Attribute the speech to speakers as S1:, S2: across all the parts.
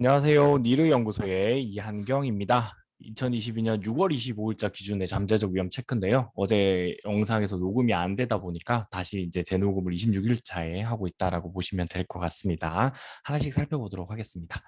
S1: 안녕하세요. 니르 연구소의 이한경입니다. 2022년 6월 25일자 기준의 잠재적 위험 체크인데요. 어제 영상에서 녹음이 안 되다 보니까 다시 이제 재녹음을 26일차에 하고 있다라고 보시면 될 것 같습니다. 하나씩 살펴보도록 하겠습니다.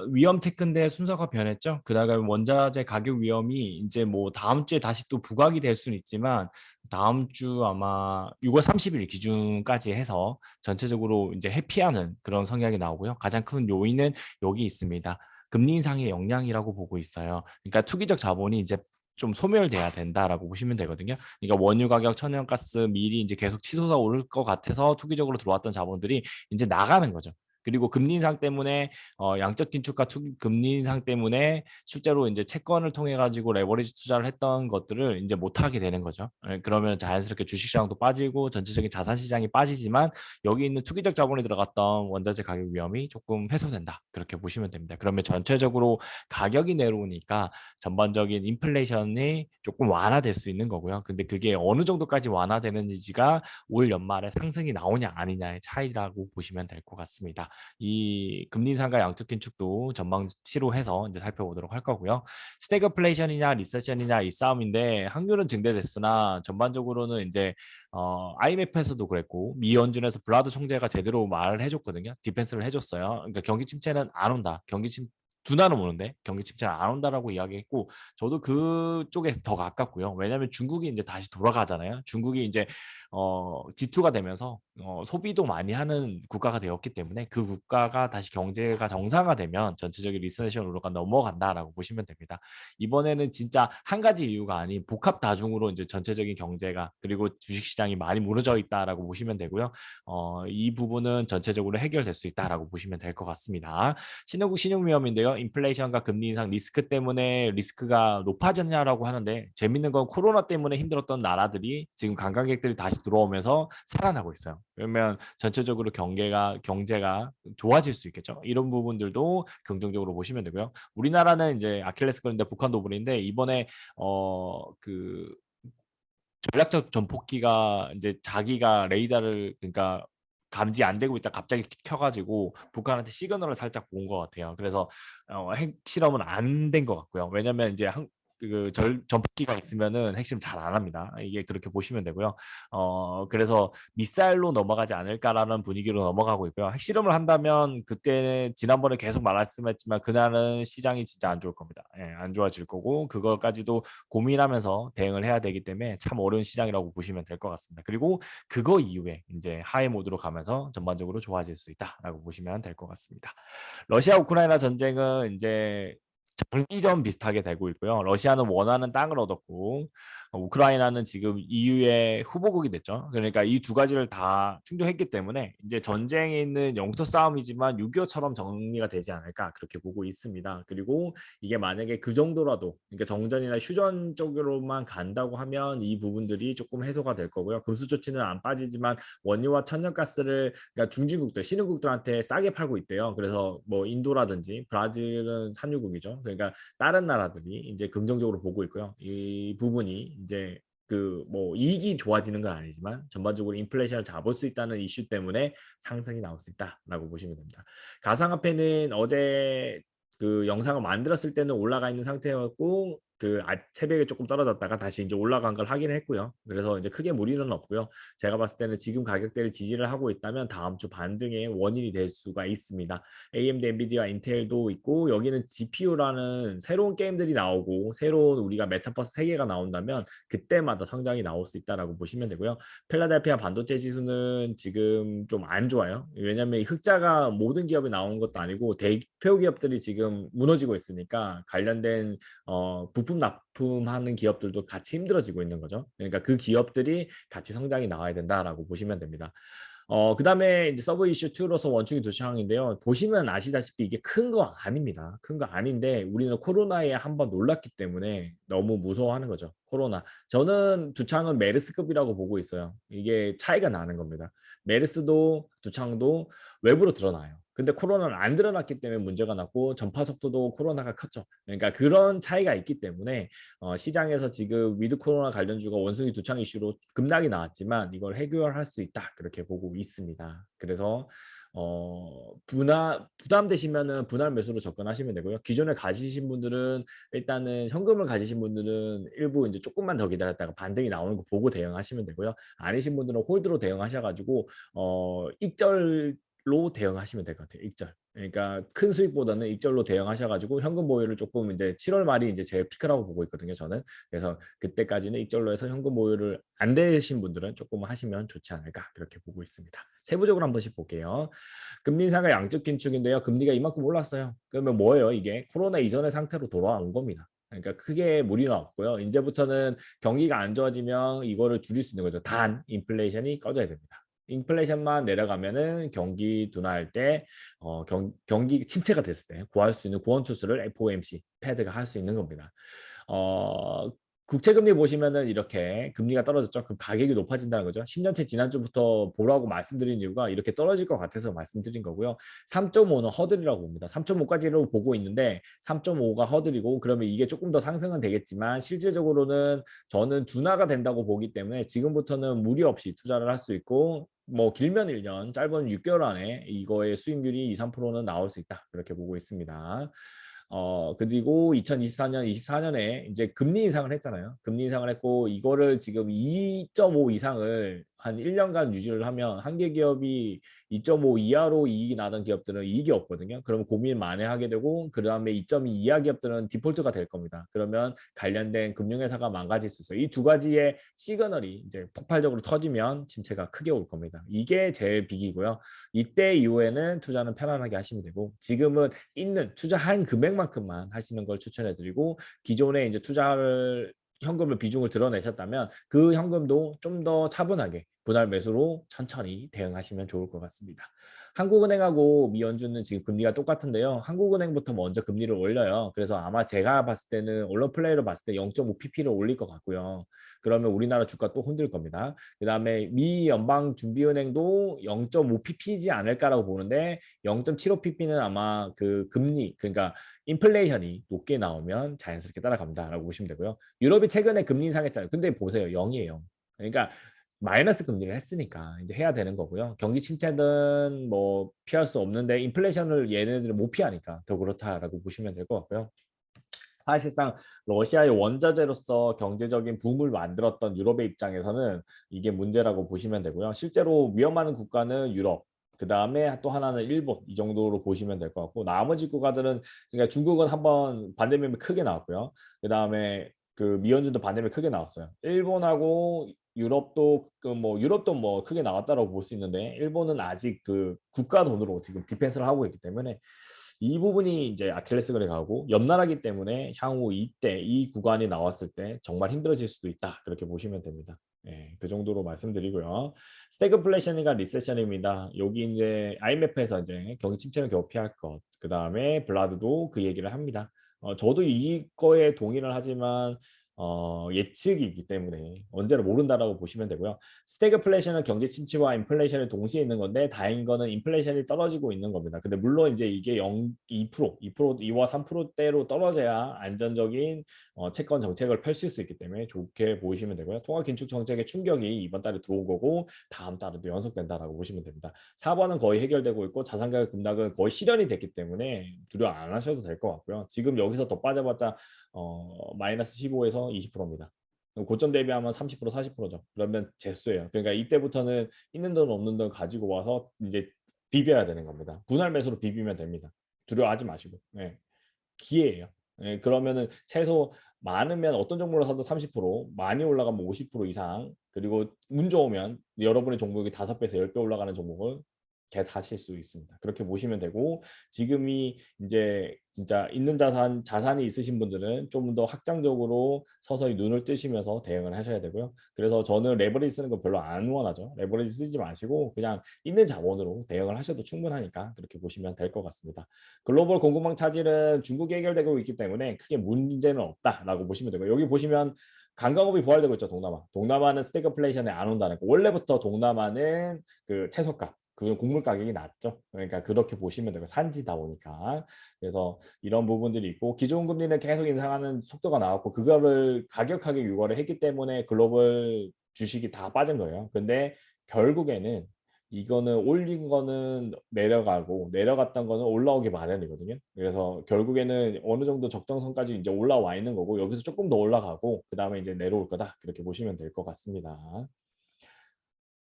S1: 위험 체크인데 순서가 변했죠. 그다음에 원자재 가격 위험이 이제 뭐 다음 주에 다시 또 부각이 될 수는 있지만 다음 주 아마 6월 30일 기준까지 해서 전체적으로 이제 회피하는 그런 성향이 나오고요. 가장 큰 요인은 여기 있습니다. 금리 인상의 영향이라고 보고 있어요. 그러니까 투기적 자본이 이제 좀 소멸돼야 된다라고 보시면 되거든요. 그러니까 원유 가격, 천연가스 미리 이제 계속 치솟아 오를 것 같아서 투기적으로 들어왔던 자본들이 이제 나가는 거죠. 그리고 금리 인상 때문에 양적 긴축과 금리 인상 때문에 실제로 이제 채권을 통해 가지고 레버리지 투자를 했던 것들을 이제 못 하게 되는 거죠. 예, 그러면 자연스럽게 주식 시장도 빠지고 전체적인 자산 시장이 빠지지만 여기 있는 투기적 자본이 들어갔던 원자재 가격 위험이 조금 해소된다. 그렇게 보시면 됩니다. 그러면 전체적으로 가격이 내려오니까 전반적인 인플레이션이 조금 완화될 수 있는 거고요. 근데 그게 어느 정도까지 완화되는지가 올 연말에 상승이 나오냐 아니냐의 차이라고 보시면 될 것 같습니다. 이 금리 인상과 양적 긴축도 전망치로 해서 이제 살펴보도록 할 거고요. 스태그플레이션이냐 리세션이냐 이 싸움인데 확률은 증대됐으나 전반적으로는 이제 IMF에서도 그랬고 미 연준에서 블라드 총재가 제대로 말을 해줬거든요. 디펜스를 해줬어요. 그러니까 경기 침체는 안 온다. 둔화는 오는데 경기 침체는 안 온다라고 이야기했고 저도 그쪽에 더 가깝고요. 왜냐하면 중국이 이제 다시 돌아가잖아요. 중국이 이제 G2가 되면서 소비도 많이 하는 국가가 되었기 때문에 그 국가가 다시 경제가 정상화되면 전체적인 리세션으로가 넘어간다라고 보시면 됩니다. 이번에는 진짜 한 가지 이유가 아닌 복합 다중으로 이제 전체적인 경제가 그리고 주식시장이 많이 무너져 있다라고 보시면 되고요. 이 부분은 전체적으로 해결될 수 있다라고 보시면 될 것 같습니다. 신용 위험인데요. 인플레이션과 금리 인상 리스크 때문에 리스크가 높아졌냐라고 하는데 재밌는 건 코로나 때문에 힘들었던 나라들이 지금 관광객들이 다시 들어오면서 살아나고 있어요. 그러면 전체적으로 경제가 좋아질 수 있겠죠. 이런 부분들도 긍정적으로 보시면 되고요. 우리나라는 이제 아킬레스건인데 북한 도블인데 이번에 그 전략적 전폭기가 이제 자기가 레이더를 그러니까 감지 안 되고 있다 갑자기 켜가지고 북한한테 시그널을 살짝 본 것 같아요. 그래서 핵실험은 안 된 것 같고요. 왜냐면 이제 전폭기가 있으면은 핵실험 잘 안 합니다. 이게 그렇게 보시면 되고요. 그래서 미사일로 넘어가지 않을까라는 분위기로 넘어가고 있고요. 핵실험을 한다면 그때 지난번에 계속 말씀했지만 그날은 시장이 진짜 안 좋을 겁니다. 예, 안 좋아질 거고 그걸까지도 고민하면서 대응을 해야 되기 때문에 참 어려운 시장이라고 보시면 될 것 같습니다. 그리고 그거 이후에 이제 하이 모드로 가면서 전반적으로 좋아질 수 있다라고 보시면 될 것 같습니다. 러시아 우크라이나 전쟁은 이제 장기전 비슷하게 되고 있고요. 러시아는 원하는 땅을 얻었고 우크라이나는 지금 EU의 후보국이 됐죠. 그러니까 이 두 가지를 다 충족했기 때문에 이제 전쟁에 있는 영토 싸움이지만 6.25처럼 정리가 되지 않을까 그렇게 보고 있습니다. 그리고 이게 만약에 그 정도라도 그러니까 정전이나 휴전 쪽으로만 간다고 하면 이 부분들이 조금 해소가 될 거고요. 금수 조치는 안 빠지지만 원유와 천연가스를 그러니까 중진국들, 신흥국들한테 싸게 팔고 있대요. 그래서 뭐 인도라든지 브라질은 산유국이죠. 그러니까 다른 나라들이 이제 긍정적으로 보고 있고요. 이 부분이 이제 그 뭐 이익이 좋아지는 건 아니지만 전반적으로 인플레이션을 잡을 수 있다는 이슈 때문에 상승이 나올 수 있다라고 보시면 됩니다. 가상화폐는 어제 그 영상을 만들었을 때는 올라가 있는 상태였고 새벽에 조금 떨어졌다가 다시 이제 올라간 걸 확인을 했고요. 그래서 이제 크게 무리는 없고요. 제가 봤을 때는 지금 가격대를 지지를 하고 있다면 다음 주 반등의 원인이 될 수가 있습니다. AMD, 엔비디아, 인텔도 있고 여기는 GPU라는 새로운 게임들이 나오고 새로운 우리가 메타버스 세계가 나온다면 그때마다 성장이 나올 수 있다라고 보시면 되고요. 필라델피아 반도체 지수는 지금 좀 안 좋아요. 왜냐하면 흑자가 모든 기업이 나오는 것도 아니고 대표 기업들이 지금 무너지고 있으니까 관련된 부품 납품하는 기업들도 같이 힘들어지고 있는 거죠. 그러니까 그 기업들이 같이 성장이 나와야 된다라고 보시면 됩니다. 그다음에 이제 서브 이슈 2로서 원충이 두 상황인데요. 보시면 아시다시피 이게 큰 거 아닙니다. 큰 거 아닌데 우리는 코로나에 한번 놀랐기 때문에 너무 무서워하는 거죠. 코로나. 저는 두 창은 메르스급이라고 보고 있어요. 이게 차이가 나는 겁니다. 메르스도 두 창도 외부로 드러나요. 근데 코로나는 안 드러났기 때문에 문제가 났고 전파 속도도 코로나가 컸죠. 그러니까 그런 차이가 있기 때문에 시장에서 지금 위드 코로나 관련주가 원숭이 두창 이슈로 급락이 나왔지만 이걸 해결할 수 있다 그렇게 보고 있습니다. 그래서 부담되시면은 분할 매수로 접근하시면 되고요. 기존에 가지신 분들은 일단은 현금을 가지신 분들은 일부 이제 조금만 더 기다렸다가 반등이 나오는 거 보고 대응하시면 되고요. 아니신 분들은 홀드로 대응하셔가지고 익절로 대응하시면 될 것 같아요. 익절. 그러니까 큰 수익보다는 익절로 대응하셔가지고 현금 보유를 조금 이제 7월 말이 이제 제일 피크라고 보고 있거든요. 저는. 그래서 그때까지는 익절로 해서 현금 보유를 안 되신 분들은 조금 하시면 좋지 않을까 그렇게 보고 있습니다. 세부적으로 한 번씩 볼게요. 금리 인상과 양적 긴축인데요. 금리가 이만큼 올랐어요. 그러면 뭐예요? 이게 코로나 이전의 상태로 돌아온 겁니다. 그러니까 크게 무리는 없고요. 이제부터는 경기가 안 좋아지면 이거를 줄일 수 있는 거죠. 단 인플레이션이 꺼져야 됩니다. 인플레이션만 내려가면은 경기 둔화할 때 경기 침체가 됐을 때 구할 수 있는 구원투수를 FOMC, 패드가 할 수 있는 겁니다. 어, 국채금리 보시면은 이렇게 금리가 떨어졌죠. 그럼 가격이 높아진다는 거죠. 10년째 지난주부터 보라고 말씀드린 이유가 이렇게 떨어질 것 같아서 말씀드린 거고요. 3.5는 허들이라고 봅니다. 3.5까지로 보고 있는데 3.5가 허들이고 그러면 이게 조금 더 상승은 되겠지만 실질적으로는 저는 둔화가 된다고 보기 때문에 지금부터는 무리 없이 투자를 할 수 있고 뭐 길면 1년, 짧은 6개월 안에 이거의 수익률이 2, 3%는 나올 수 있다. 그렇게 보고 있습니다. 그리고 2024년, 24년에 이제 금리 인상을 했잖아요. 금리 인상을 했고 이거를 지금 2.5 이상을 한 1년간 유지를 하면 한계 기업이 2.5 이하로 이익이 나던 기업들은 이익이 없거든요. 그러면 고민 많이 하게 되고 그 다음에 2.2 이하 기업들은 디폴트가 될 겁니다. 그러면 관련된 금융회사가 망가질 수 있어요. 이 두 가지의 시그널이 이제 폭발적으로 터지면 침체가 크게 올 겁니다. 이게 제일 빅이고요. 이때 이후에는 투자는 편안하게 하시면 되고 지금은 있는 투자한 금액만큼만 하시는 걸 추천해드리고 기존에 이제 투자를 현금을 비중을 드러내셨다면 그 현금도 좀 더 차분하게 분할 매수로 천천히 대응하시면 좋을 것 같습니다. 한국은행하고 미연준은 지금 금리가 똑같은데요. 한국은행부터 먼저 금리를 올려요. 그래서 아마 제가 봤을 때는 언론 플레이로 봤을 때 0.5pp를 올릴 것 같고요. 그러면 우리나라 주가 또 흔들 겁니다. 그 다음에 미 연방준비은행도 0.5pp지 않을까라고 보는데 0.75pp는 아마 그 금리 그러니까 인플레이션이 높게 나오면 자연스럽게 따라갑니다라고 보시면 되고요. 유럽이 최근에 금리 인상했잖아요. 근데 보세요. 0이에요. 그러니까 마이너스 금리를 했으니까 이제 해야 되는 거고요. 경기 침체는 뭐 피할 수 없는데 인플레이션을 얘네들은 못 피하니까 더 그렇다라고 보시면 될 것 같고요. 사실상 러시아의 원자재로서 경제적인 붐을 만들었던 유럽의 입장에서는 이게 문제라고 보시면 되고요. 실제로 위험한 국가는 유럽, 그 다음에 또 하나는 일본 이 정도로 보시면 될 것 같고 나머지 국가들은 그러니까 중국은 한번 반대매매 크게 나왔고요. 그 다음에 그 미연준도 반대매매 크게 나왔어요. 일본하고 유럽도 유럽도 뭐 크게 나왔다라고 볼 수 있는데 일본은 아직 그 국가 돈으로 지금 디펜스를 하고 있기 때문에 이 부분이 이제 아킬레스건에 가고 옆나라기 때문에 향후 이때 이 구간이 나왔을 때 정말 힘들어질 수도 있다 그렇게 보시면 됩니다. 예, 그 정도로 말씀드리고요. 스태그플레이션이가 리세션입니다. 여기 이제 IMF에서 이제 경기 침체는 겨우 피할 것. 그 다음에 블라드도 그 얘기를 합니다. 저도 이거에 동의를 하지만 예측이기 때문에 언제를 모른다라고 보시면 되고요. 스태그플레이션은 경제 침체와 인플레이션이 동시에 있는 건데 다행인 거는 인플레이션이 떨어지고 있는 겁니다. 근데 물론 이제 이게 2%, 2와 3%대로 떨어져야 안전적인 채권 정책을 펼칠 수 있기 때문에 좋게 보시면 되고요. 통화 긴축 정책의 충격이 이번 달에 들어온 거고 다음 달에도 연속된다라고 보시면 됩니다. 4번은 거의 해결되고 있고 자산 가격 급락은 거의 실현이 됐기 때문에 두려워 안 하셔도 될 것 같고요. 지금 여기서 더 빠져봤자 마이너스 15에서 20%입니다. 고점 대비하면 30% 40%죠. 그러면 재수예요. 그러니까 이때부터는 있는 돈 없는 돈 가지고 와서 이제 비벼야 되는 겁니다. 분할 매수로 비비면 됩니다. 두려워하지 마시고. 네. 기회예요. 예, 그러면은 최소 많으면 어떤 종목을 사도 30%, 많이 올라가면 50% 이상, 그리고 운 좋으면 여러분의 종목이 5배에서 10배 올라가는 종목을 겟하실 수 있습니다. 그렇게 보시면 되고 지금이 이제 진짜 있는 자산이 있으신 분들은 좀 더 확장적으로 서서히 눈을 뜨시면서 대응을 하셔야 되고요. 그래서 저는 레버리지 쓰는 거 별로 안 원하죠. 레버리지 쓰지 마시고 그냥 있는 자본으로 대응을 하셔도 충분하니까 그렇게 보시면 될 것 같습니다. 글로벌 공급망 차질은 중국이 해결되고 있기 때문에 크게 문제는 없다라고 보시면 되고 여기 보시면 관광업이 부활되고 있죠. 동남아. 동남아는 스태그플레이션에 안 온다는 거. 원래부터 동남아는 그 채소값 그 곡물 가격이 낮죠. 그러니까 그렇게 보시면 되고 산지다 보니까. 그래서 이런 부분들이 있고 기존 금리는 계속 인상하는 속도가 나왔고 그거를 가격하게 유발을 했기 때문에 글로벌 주식이 다 빠진 거예요. 근데 결국에는 이거는 올린 거는 내려가고 내려갔던 거는 올라오기 마련이거든요. 그래서 결국에는 어느 정도 적정선까지 이제 올라와 있는 거고 여기서 조금 더 올라가고 그다음에 이제 내려올 거다. 그렇게 보시면 될 것 같습니다.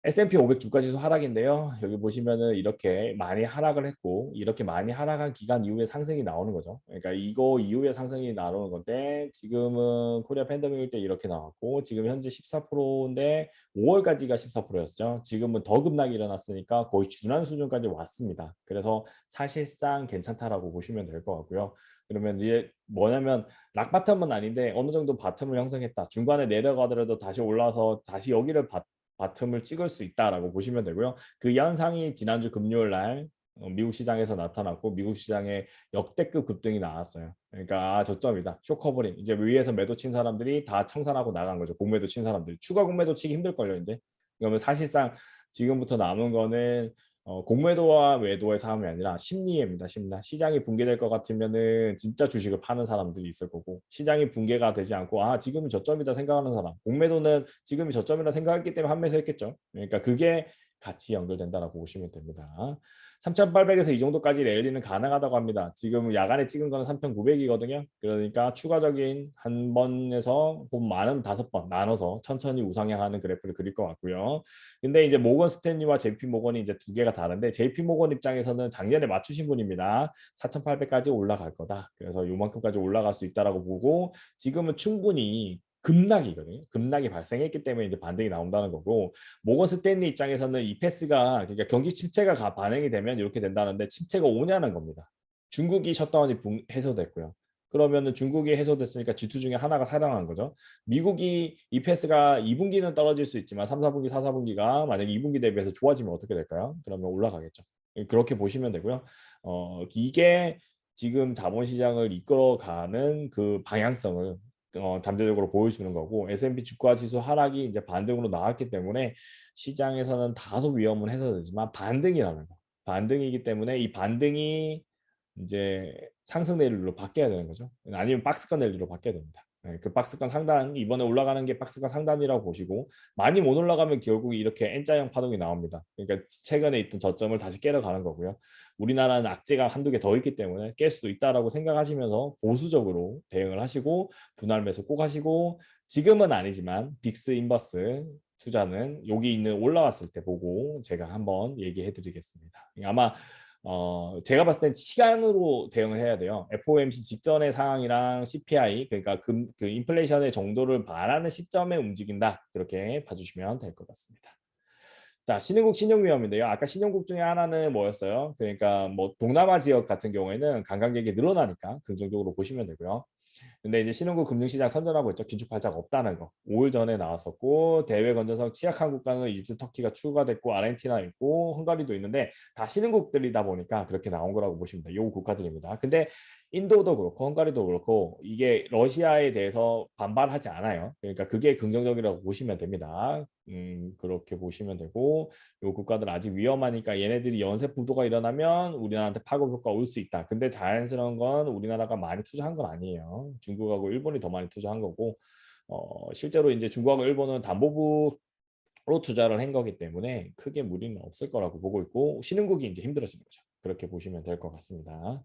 S1: S&P 500 주가지수 하락인데요. 여기 보시면은 이렇게 많이 하락을 했고 이렇게 많이 하락한 기간 이후에 상승이 나오는 거죠. 그러니까 이거 이후에 상승이 나오는 건데 지금은 코리아 팬데믹일 때 이렇게 나왔고 지금 현재 14%인데 5월까지가 14%였죠. 지금은 더 급락이 일어났으니까 거의 준한 수준까지 왔습니다. 그래서 사실상 괜찮다라고 보시면 될 것 같고요. 그러면 이제 뭐냐면 락바텀은 아닌데 어느 정도 바텀을 형성했다. 중간에 내려가더라도 다시 올라서 다시 여기를 바텀을 찍을 수 있다라고 보시면 되고요. 그 현상이 지난주 금요일 날 미국 시장에서 나타났고 미국 시장에 역대급 급등이 나왔어요. 그러니까 저점이다. 쇼커버링. 이제 위에서 매도 친 사람들이 다 청산하고 나간 거죠. 공매도 친 사람들이. 추가 공매도 치기 힘들걸요, 이제. 그러면 사실상 지금부터 남은 거는 공매도와 매도의 싸움이 아니라 심리입니다. 심리. 시장이 붕괴될 것 같으면은 진짜 주식을 파는 사람들이 있을 거고 시장이 붕괴가 되지 않고 아 지금이 저점이다 생각하는 사람 공매도는 지금이 저점이라 생각했기 때문에 환매수했겠죠. 그러니까 그게 같이 연결된다라고 보시면 됩니다. 3,800에서 이 정도까지 랠리는 가능하다고 합니다. 지금 야간에 찍은 거는 3,900이거든요. 그러니까 추가적인 한 번에서 많은 5번 나눠서 천천히 우상향하는 그래프를 그릴 것 같고요. 근데 이제 모건 스탠리와 JP 모건이 이제 두 개가 다른데 JP 모건 입장에서는 작년에 맞추신 분입니다. 4,800까지 올라갈 거다. 그래서 요만큼까지 올라갈 수 있다라고 보고 지금은 충분히 급락이거든요. 급락이 발생했기 때문에 이제 반등이 나온다는 거고 모건 스탠리 입장에서는 이 패스가 그러니까 경기 침체가 반영이 되면 이렇게 된다는데 침체가 오냐는 겁니다. 중국이 셧다운이 해소됐고요. 그러면은 중국이 해소됐으니까 G2 중에 하나가 살아난 거죠. 미국이 이 패스가 2분기는 떨어질 수 있지만 3, 4분기, 4, 4분기가 만약에 2분기 대비해서 좋아지면 어떻게 될까요? 그러면 올라가겠죠. 그렇게 보시면 되고요. 이게 지금 자본시장을 이끌어가는 그 방향성을 잠재적으로 보여주는 거고 S&P 주가 지수 하락이 이제 반등으로 나왔기 때문에 시장에서는 다소 위험은 해소되지만 반등이라는 거. 반등이기 때문에 이 반등이 이제 상승 내일로 바뀌어야 되는 거죠. 아니면 박스권 내일로 바뀌어야 됩니다. 네, 그 박스권 상단 이번에 올라가는 게 박스권 상단이라고 보시고 많이 못 올라가면 결국 이렇게 N자형 파동이 나옵니다. 그러니까 최근에 있던 저점을 다시 깨러 가는 거고요. 우리나라는 악재가 한두 개 더 있기 때문에 깰 수도 있다라고 생각하시면서 보수적으로 대응을 하시고 분할 매수 꼭 하시고 지금은 아니지만 빅스 인버스 투자는 여기 있는 올라왔을 때 보고 제가 한번 얘기해 드리겠습니다. 아마 제가 봤을 땐 시간으로 대응을 해야 돼요. FOMC 직전의 상황이랑 CPI 그러니까 그 인플레이션의 정도를 말하는 시점에 움직인다. 그렇게 봐주시면 될 것 같습니다. 자, 신흥국 신용위험인데요. 아까 신용국 중에 하나는 뭐였어요? 그러니까 뭐 동남아 지역 같은 경우에는 관광객이 늘어나니까 긍정적으로 보시면 되고요. 근데 이제 신흥국 금융시장 선전하고 있죠. 긴축발자가 없다는 거. 5일 전에 나왔었고 대외 건전성 취약한 국가는 이집트, 터키가 추가됐고 아르헨티나 있고 헝가리도 있는데 다 신흥국들이다 보니까 그렇게 나온 거라고 보시면 돼요. 요 국가들입니다. 근데 인도도 그렇고 헝가리도 그렇고 이게 러시아에 대해서 반발하지 않아요. 그러니까 그게 긍정적이라고 보시면 됩니다. 그렇게 보시면 되고 요 국가들 아직 위험하니까 얘네들이 연쇄 부도가 일어나면 우리나라한테 파급 효과 올 수 있다. 근데 자연스러운 건 우리나라가 많이 투자한 건 아니에요. 중국하고 일본이 더 많이 투자한 거고 실제로 이제 중국하고 일본은 담보부로 투자를 한 거기 때문에 크게 무리는 없을 거라고 보고 있고 신흥국이 이제 힘들어지는 거죠. 그렇게 보시면 될 것 같습니다.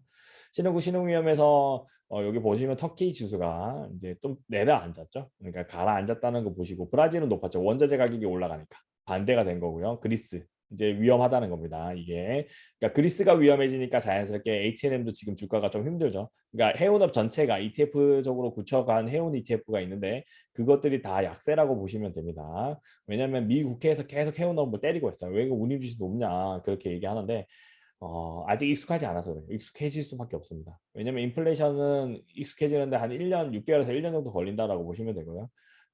S1: 신흥국 신흥위험에서 여기 보시면 터키 지수가 이제 좀 내려앉았죠. 그러니까 가라앉았다는 거 보시고 브라질은 높았죠. 원자재 가격이 올라가니까 반대가 된 거고요. 그리스 이제 위험하다는 겁니다. 이게 그러니까 그리스가 위험해지니까 자연스럽게 H&M도 지금 주가가 좀 힘들죠. 그러니까 해운업 전체가 ETF적으로 굳혀간 해운 ETF가 있는데 그것들이 다 약세라고 보시면 됩니다. 왜냐하면 미 국회에서 계속 해운업을 때리고 있어요. 왜 이거 운임지수 높냐 그렇게 얘기하는데 아직 익숙하지 않아서 그래요. 익숙해질 수밖에 없습니다. 왜냐면 인플레이션은 익숙해지는데 한 1년, 6개월에서 1년 정도 걸린다라고 보시면 되고요.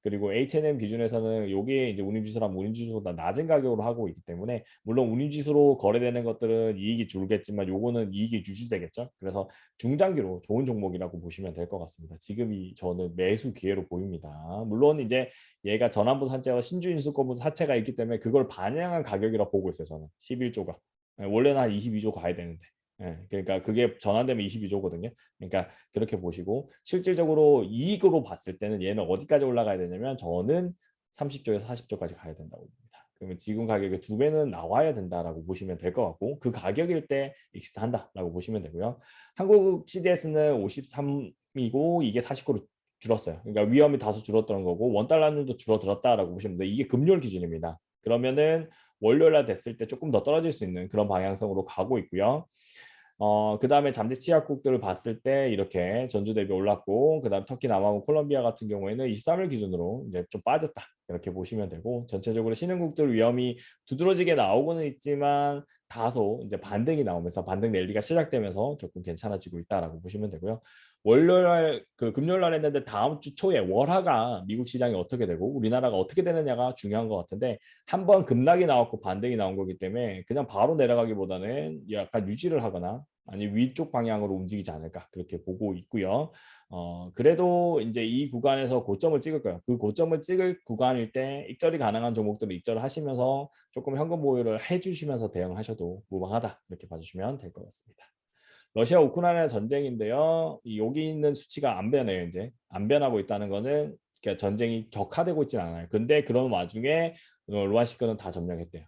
S1: 그리고 H&M 기준에서는 요게 이제 운임지수랑 운임지수보다 낮은 가격으로 하고 있기 때문에 물론 운임지수로 거래되는 것들은 이익이 줄겠지만 요거는 이익이 유지되겠죠. 그래서 중장기로 좋은 종목이라고 보시면 될 것 같습니다. 지금이 저는 매수 기회로 보입니다. 물론 이제 얘가 전환부 산재와 신주인수권부 사채가 있기 때문에 그걸 반영한 가격이라 보고 있어요. 저는 11조가. 원래는 한 22조 가야 되는데. 그러니까 그게 전환되면 22조거든요. 그러니까 그렇게 보시고 실질적으로 이익으로 봤을 때는 얘는 어디까지 올라가야 되냐면 저는 30조에서 40조까지 가야 된다고 봅니다. 그러면 지금 가격의 2배는 나와야 된다라고 보시면 될 것 같고 그 가격일 때 익시트 한다라고 보시면 되고요. 한국 CDS는 53이고 이게 49로 줄었어요. 그러니까 위험이 다소 줄었던 거고 원달러율도 줄어들었다라고 보시면 돼요. 이게 금요일 기준입니다. 그러면은 월요일 날 됐을 때 조금 더 떨어질 수 있는 그런 방향성으로 가고 있고요. 그 다음에 잠재 치약국들을 봤을 때 이렇게 전주 대비 올랐고 그 다음 터키, 남아공, 콜롬비아 같은 경우에는 23일 기준으로 이제 좀 빠졌다 이렇게 보시면 되고 전체적으로 신흥국들 위험이 두드러지게 나오고는 있지만 다소 이제 반등이 나오면서 반등 랠리가 시작되면서 조금 괜찮아지고 있다라고 보시면 되고요. 월요일 그 금요일 날 했는데 다음 주 초에 월화가 미국 시장이 어떻게 되고 우리나라가 어떻게 되느냐가 중요한 것 같은데 한번 급락이 나왔고 반등이 나온 거기 때문에 그냥 바로 내려가기보다는 약간 유지를 하거나 아니 위쪽 방향으로 움직이지 않을까 그렇게 보고 있고요. 그래도 이제 이 구간에서 고점을 찍을 거예요. 그 고점을 찍을 구간일 때 익절이 가능한 종목들을 익절을 하시면서 조금 현금 보유를 해주시면서 대응하셔도 무방하다 이렇게 봐주시면 될 것 같습니다. 러시아 우크라이나 전쟁인데요. 여기 있는 수치가 안 변해요. 이제 안 변하고 있다는 거는 그러니까 전쟁이 격화되고 있지는 않아요. 근데 그런 와중에 루안시크는 다 점령했대요.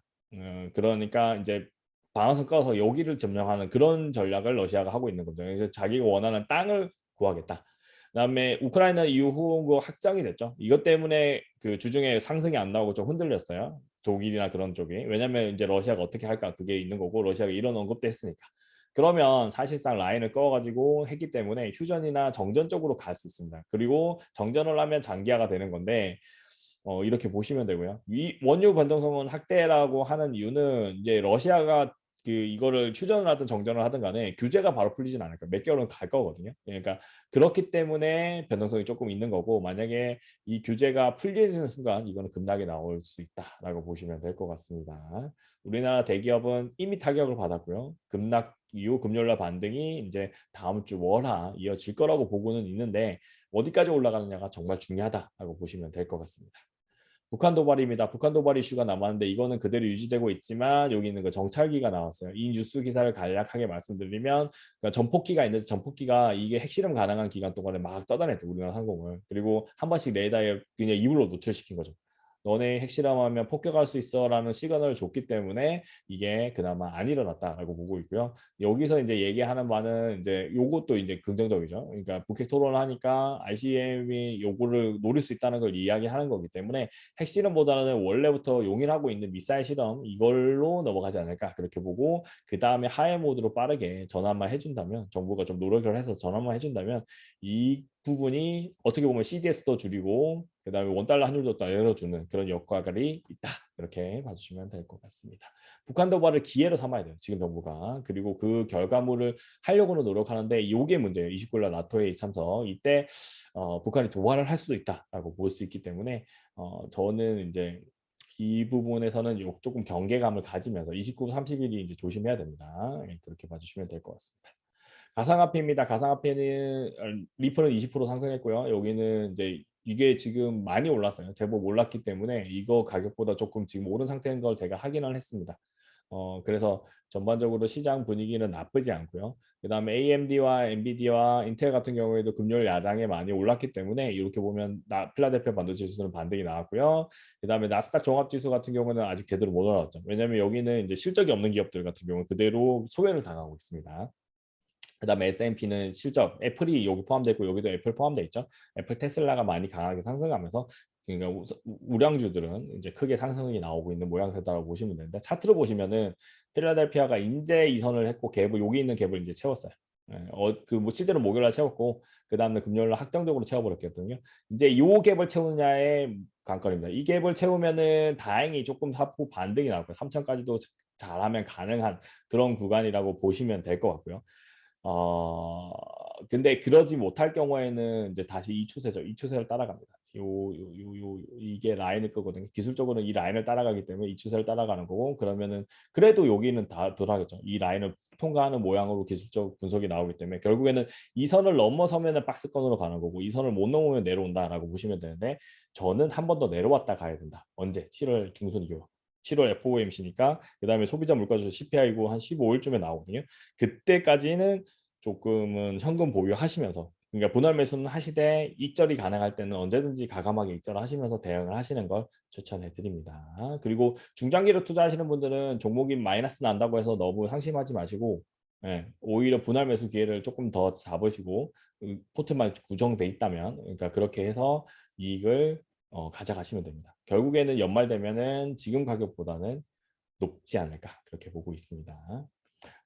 S1: 그러니까 이제 방어선 꺼서 여기를 점령하는 그런 전략을 러시아가 하고 있는 거죠. 그래서 자기가 원하는 땅을 구하겠다. 그다음에 우크라이나 이후 그 확정이 됐죠. 이것 때문에 그 주중에 상승이 안 나오고 좀 흔들렸어요. 독일이나 그런 쪽이. 왜냐하면 이제 러시아가 어떻게 할까 그게 있는 거고 러시아가 이런 언급도 했으니까. 그러면 사실상 라인을 꺼가지고 했기 때문에 휴전이나 정전 쪽으로 갈 수 있습니다. 그리고 정전을 하면 장기화가 되는 건데 이렇게 보시면 되고요. 이 원유 변동성은 확대라고 하는 이유는 이제 러시아가 그 이거를 휴전을 하든 정전을 하든 간에 규제가 바로 풀리진 않을 거예요. 몇 개월은 갈 거거든요. 그러니까 그렇기 때문에 변동성이 조금 있는 거고 만약에 이 규제가 풀리는 순간 이거는 급락이 나올 수 있다라고 보시면 될 것 같습니다. 우리나라 대기업은 이미 타격을 받았고요. 급락 이후 금요일날 반등이 이제 다음 주 월화 이어질 거라고 보고는 있는데 어디까지 올라가느냐가 정말 중요하다라고 보시면 될 것 같습니다. 북한 도발입니다. 북한 도발 이슈가 남았는데 이거는 그대로 유지되고 있지만 여기 있는 그 정찰기가 나왔어요. 이 뉴스 기사를 간략하게 말씀드리면 그러니까 전폭기가 있는데 전폭기가 이게 핵실험 가능한 기간 동안에 막 떠다녔대요. 우리나라 상공을. 그리고 한 번씩 레이더에 그냥 이불로 노출시킨 거죠. 너네 핵실험하면 폭격할 수 있어라는 시그널을 줬기 때문에 이게 그나마 안 일어났다라고 보고 있고요. 여기서 이제 얘기하는 바는 이제 요것도 이제 긍정적이죠. 그러니까 북핵 토론을 하니까 ICBM이 요거를 노릴 수 있다는 걸 이야기하는 거기 때문에 핵실험보다는 원래부터 용인하고 있는 미사일 실험 이걸로 넘어가지 않을까 그렇게 보고 그 다음에 하해 모드로 빠르게 전환만 해준다면 정부가 좀 노력을 해서 전환만 해준다면 이 부분이 어떻게 보면 CDS도 줄이고 그다음에 원달러 환율도 내려주는 그런 역할이 있다. 이렇게 봐주시면 될 것 같습니다. 북한 도발을 기회로 삼아야 돼요. 지금 정부가. 그리고 그 결과물을 하려고는 노력하는데 이게 문제예요. 29일 나토회의 참석. 이때 북한이 도발을 할 수도 있다라고 볼 수 있기 때문에 저는 이제 이 부분에서는 조금 경계감을 가지면서 29, 30일이 이제 조심해야 됩니다. 그렇게 봐주시면 될 것 같습니다. 가상화폐입니다. 가상화폐는 리플은 20% 상승했고요. 여기는 이제 이게 지금 많이 올랐어요. 제법 올랐기 때문에 이거 가격보다 조금 지금 오른 상태인 걸 제가 확인을 했습니다. 그래서 전반적으로 시장 분위기는 나쁘지 않고요. 그다음에 AMD와 엔비디아와 인텔 같은 경우에도 금요일 야장에 많이 올랐기 때문에 이렇게 보면 필라델피아 반도체 지수는 반등이 나왔고요. 그다음에 나스닥 종합지수 같은 경우는 아직 제대로 못 올라왔죠. 왜냐하면 여기는 이제 실적이 없는 기업들 같은 경우는 그대로 소외를 당하고 있습니다. 그다음에 S&P는 실적, 애플이 여기 포함되어 있고 여기도 애플 포함되어 있죠. 애플, 테슬라가 많이 강하게 상승하면서 그러니까 우량주들은 이제 크게 상승이 나오고 있는 모양새다라고 보시면 되는데 차트로 보시면은 필라델피아가 인제 이선을 했고 갭을 여기 있는 갭을 이제 채웠어요. 그뭐 실제로 목요일날 채웠고 그 다음에 금요일날 확정적으로 채워버렸거든요. 이제 요 갭을 채우느냐의 관건입니다. 이 갭을 채우면은 다행히 조금 사포 반등이 나올 거예요. 3천까지도 잘하면 가능한 그런 구간이라고 보시면 될 것 같고요. 근데 그러지 못할 경우에는 이제 다시 이 추세죠. 이 추세를 따라갑니다. 이게 라인을 끄거든요. 기술적으로는 이 라인을 따라가기 때문에 이 추세를 따라가는 거고, 그러면은 그래도 여기는 다 돌아가겠죠. 이 라인을 통과하는 모양으로 기술적 분석이 나오기 때문에 결국에는 이 선을 넘어서면은 박스권으로 가는 거고, 이 선을 못 넘으면 내려온다라고 보시면 되는데, 저는 한 번 더 내려왔다 가야 된다. 언제? 7월 중순 이후. 7월 FOMC니까 그다음에 소비자 물가지수 CPI고 한 15일쯤에 나오거든요. 그때까지는 조금은 현금 보유하시면서, 그러니까 분할 매수는 하시되 익절이 가능할 때는 언제든지 가감하게 익절하시면서 대응을 하시는 걸 추천해 드립니다. 그리고 중장기로 투자하시는 분들은 종목이 마이너스 난다고 해서 너무 상심하지 마시고, 예, 오히려 분할 매수 기회를 조금 더 잡으시고, 포트만 구정돼 있다면, 그러니까 그렇게 해서 이익을 가져가시면 됩니다. 결국에는 연말 되면은 지금 가격보다는 높지 않을까 그렇게 보고 있습니다.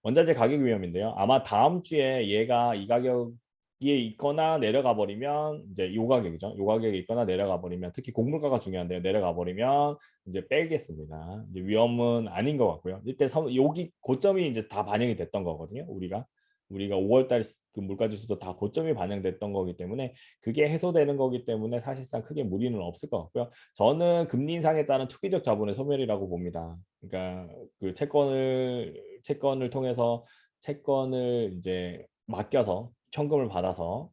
S1: 원자재 가격 위험인데요. 아마 다음 주에 얘가 이 가격에 있거나 내려가 버리면 이제 요 가격이죠. 요 가격에 있거나 내려가 버리면, 특히 곡물가가 중요한데요. 내려가 버리면 이제 빼겠습니다. 이제 위험은 아닌 것 같고요. 이때 여기 고점이 이제 다 반영이 됐던 거거든요. 우리가 5월달 그 물가지수도 다 고점이 반영됐던 거기 때문에 그게 해소되는 거기 때문에 사실상 크게 무리는 없을 것 같고요. 저는 금리 인상에 따른 투기적 자본의 소멸이라고 봅니다. 그러니까 그 채권을 통해서 채권을 이제 맡겨서 현금을 받아서,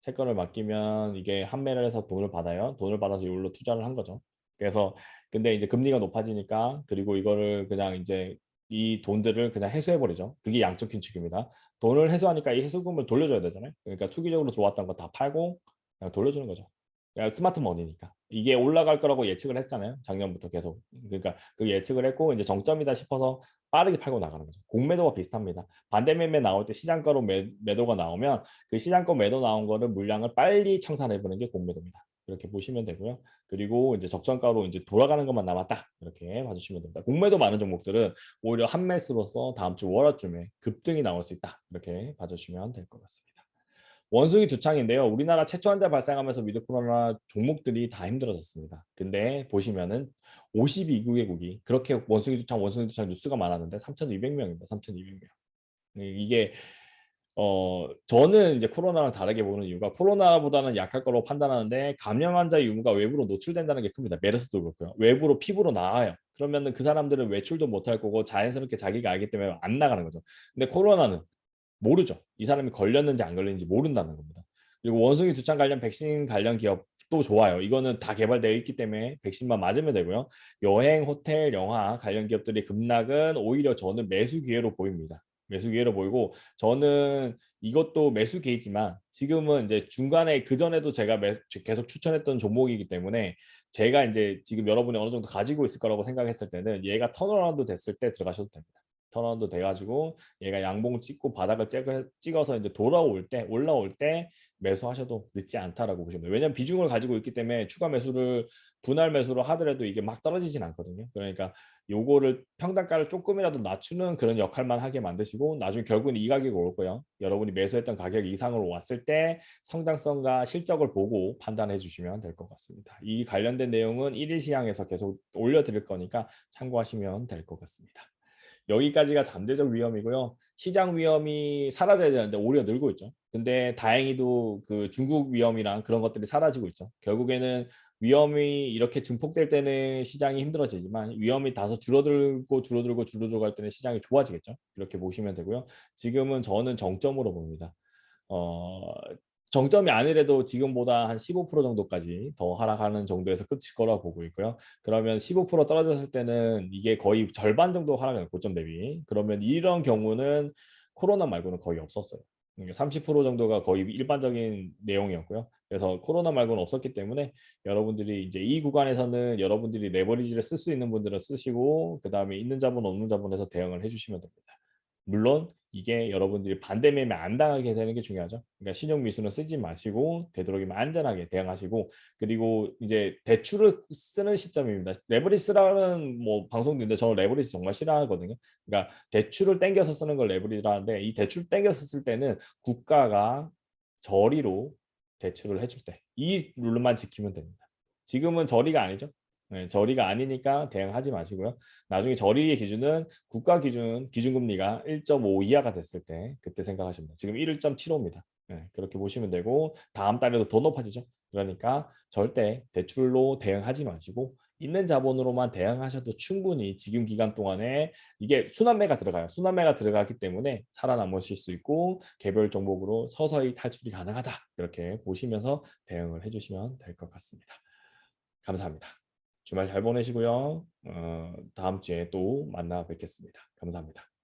S1: 채권을 맡기면 이게 환매를 해서 돈을 받아요. 돈을 받아서 이걸로 투자를 한 거죠. 그래서 근데 이제 금리가 높아지니까, 그리고 이거를 그냥 이제 이 돈들을 그냥 해소해 버리죠. 그게 양적 긴축입니다. 돈을 해소하니까 이 해소금을 돌려줘야 되잖아요. 그러니까 투기적으로 들어왔던 거 다 팔고 그냥 돌려주는 거죠. 그러니까 스마트 머니니까. 이게 올라갈 거라고 예측을 했잖아요. 작년부터 계속. 그러니까 그 예측을 했고 이제 정점이다 싶어서 빠르게 팔고 나가는 거죠. 공매도가 비슷합니다. 반대 매매 나올 때 시장가로 매도가 나오면 그 시장가 매도 나온 거를 물량을 빨리 청산해 보는 게 공매도입니다. 이렇게 보시면 되고요. 그리고 이제 적정가로 이제 돌아가는 것만 남았다. 이렇게 봐주시면 됩니다. 공매도 많은 종목들은 오히려 한매수로서 다음 주 월화쯤에 급등이 나올 수 있다. 이렇게 봐주시면 될 것 같습니다. 원숭이 두창인데요. 우리나라 최초 환자 발생하면서 위드 코로나 종목들이 다 힘들어졌습니다. 근데 보시면은 52개국이 그렇게 원숭이 두창 뉴스가 많았는데 3,200명입니다. 3,200명. 이게 저는 이제 코로나랑 다르게 보는 이유가, 코로나보다는 약할 거로 판단하는데 감염 환자의 유무가 외부로 노출된다는 게 큽니다. 메르스도 그렇고요. 외부로 피부로 나와요. 그러면은 그 사람들은 외출도 못할 거고 자연스럽게 자기가 알기 때문에 안 나가는 거죠. 근데 코로나는 모르죠. 이 사람이 걸렸는지 안 걸렸는지 모른다는 겁니다. 그리고 원숭이 두창 관련 백신 관련 기업도 좋아요. 이거는 다 개발되어 있기 때문에 백신만 맞으면 되고요. 여행, 호텔, 영화 관련 기업들의 급락은 오히려 저는 매수 기회로 보입니다. 매수 기회로 보이고, 저는 이것도 매수 기회지만 지금은 이제 중간에 그전에도 제가 계속 추천했던 종목이기 때문에 제가 이제 지금 여러분이 어느 정도 가지고 있을 거라고 생각했을 때는 얘가 턴어라운드 됐을 때 들어가셔도 됩니다. 턴어라운드 돼가지고 얘가 양봉 찍고 바닥을 찍어서 이제 올라올 때 매수하셔도 늦지 않다라고 보시면 돼요. 왜냐하면 비중을 가지고 있기 때문에 추가 매수를 분할 매수로 하더라도 이게 막 떨어지진 않거든요. 그러니까 요거를 평단가를 조금이라도 낮추는 그런 역할만 하게 만드시고, 나중에 결국은 이 가격이 올 거예요. 여러분이 매수했던 가격 이상으로 왔을 때 성장성과 실적을 보고 판단해 주시면 될 것 같습니다. 이 관련된 내용은 1일 시향에서 계속 올려드릴 거니까 참고하시면 될 것 같습니다. 여기까지가 잠재적 위험이고요. 시장 위험이 사라져야 되는데 오히려 늘고 있죠. 근데 다행히도 그 중국 위험이랑 그런 것들이 사라지고 있죠. 결국에는 위험이 이렇게 증폭될 때는 시장이 힘들어지지만, 위험이 다소 줄어들고 갈 때는 시장이 좋아지겠죠. 이렇게 보시면 되고요. 지금은 저는 정점으로 봅니다. 어, 정점이 아니래도 지금보다 한 15% 정도까지 더 하락하는 정도에서 끝일 거라고 보고 있고요. 그러면 15% 떨어졌을 때는 이게 거의 절반 정도 하락해요. 고점 대비. 그러면 이런 경우는 코로나 말고는 거의 없었어요. 30% 정도가 거의 일반적인 내용이었고요. 그래서 코로나 말고는 없었기 때문에 여러분들이 이제 이 구간에서는 여러분들이 레버리지를 쓸 수 있는 분들은 쓰시고, 그 다음에 있는 자본 없는 자본에서 대응을 해주시면 됩니다. 물론 이게 여러분들이 반대 매매 안 당하게 되는 게 중요하죠. 그러니까 신용 미수는 쓰지 마시고 되도록이면 안전하게 대응하시고, 그리고 이제 대출을 쓰는 시점입니다. 레버리지 쓰라는 뭐 방송도 있는데 저는 레버리지 정말 싫어하거든요. 그러니까 대출을 땡겨서 쓰는 걸 레버리지라는데, 이 대출 땡겨서 쓸 때는 국가가 저리로 대출을 해줄 때 이 룰만 지키면 됩니다. 지금은 저리가 아니죠. 네, 저리가 아니니까 대응하지 마시고요. 나중에 저리의 기준은 국가 기준금리가 1.5 이하가 됐을 때 그때 생각하시면 돼요. 지금 1.75입니다. 네, 그렇게 보시면 되고 다음 달에도 더 높아지죠. 그러니까 절대 대출로 대응하지 마시고 있는 자본으로만 대응하셔도 충분히 지금 기간 동안에 이게 순환매가 들어가요. 순환매가 들어가기 때문에 살아남으실 수 있고 개별 종목으로 서서히 탈출이 가능하다. 이렇게 보시면서 대응을 해주시면 될 것 같습니다. 감사합니다. 주말 잘 보내시고요. 다음 주에 또 만나 뵙겠습니다. 감사합니다.